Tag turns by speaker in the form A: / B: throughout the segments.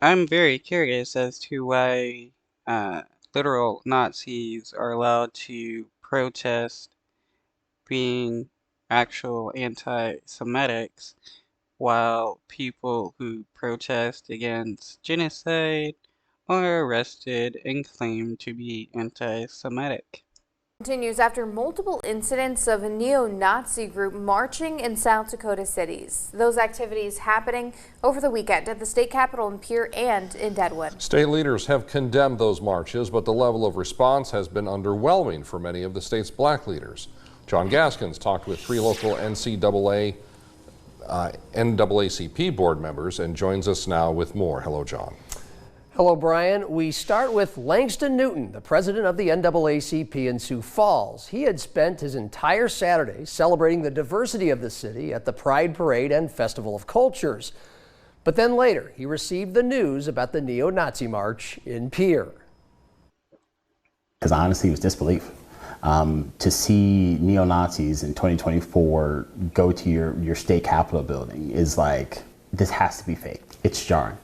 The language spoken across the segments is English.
A: I'm very curious as to why uh, literal Nazis are allowed to protest being actual anti-Semitics, while people who protest against genocide are arrested and claimed to be anti-Semitic.
B: Continues after multiple incidents of a neo-Nazi group marching in South Dakota cities. Those activities happening over the weekend at the state capitol in Pierre and in Deadwood.
C: State leaders have condemned those marches, but the level of response has been underwhelming for many of the state's black leaders. John Gaskins talked with 3 local NAACP board members and joins us now with more. Hello, John.
D: Hello, Brian. We start with Langston Newton, the president of the NAACP in Sioux Falls. He had spent his entire Saturday celebrating the diversity of the city at the Pride Parade and Festival of Cultures. But then later, he received the news about the neo-Nazi march in Pierre.
E: Because honestly, it was disbelief. To see neo-Nazis in 2024 go to your state capitol building is like, this has to be fake. It's jarring.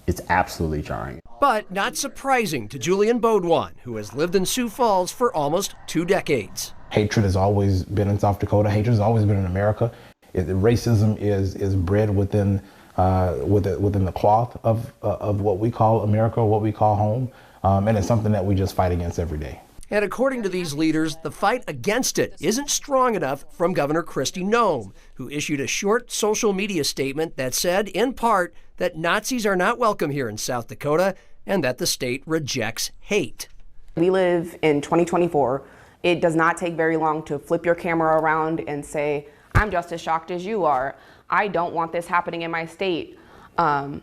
E: It's absolutely jarring.
D: But not surprising to Julian Baudouin, who has lived in Sioux Falls for almost 2 decades.
F: Hatred has always been in South Dakota. Hatred has always been in America. Racism is bred within the cloth of what we call America, what we call home, and it's something that we just fight against every day.
D: And according to these leaders, the fight against it isn't strong enough from Governor Kristi Noem, who issued a short social media statement that said, in part, that Nazis are not welcome here in South Dakota and that the state rejects hate.
G: We live in 2024. It does not take very long to flip your camera around and say, I'm just as shocked as you are. I don't want this happening in my state. I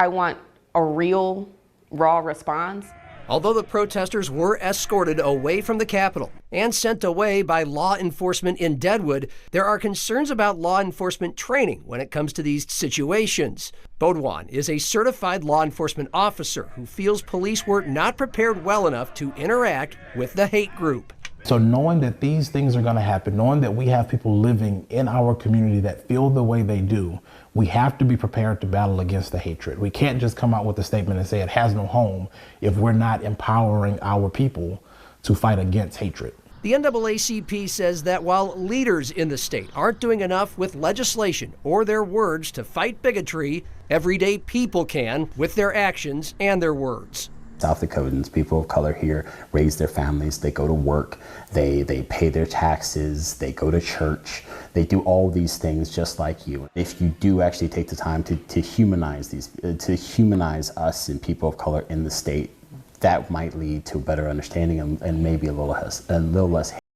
G: want a real, raw response.
D: Although the protesters were escorted away from the Capitol and sent away by law enforcement in Deadwood, there are concerns about law enforcement training when it comes to these situations. Baudouin is a certified law enforcement officer who feels police were not prepared well enough to interact with the hate group.
F: So knowing that these things are going to happen, knowing that we have people living in our community that feel the way they do, we have to be prepared to battle against the hatred. We can't just come out with a statement and say it has no home if we're not empowering our people to fight against hatred.
D: The NAACP says that while leaders in the state aren't doing enough with legislation or their words to fight bigotry, everyday people can with their actions and their words.
E: South Dakotans, people of color here, raise their families, they go to work, they pay their taxes, they go to church, they do all these things just like you. If you do actually take the time to humanize us and people of color in the state, that might lead to a better understanding and maybe a little less hate.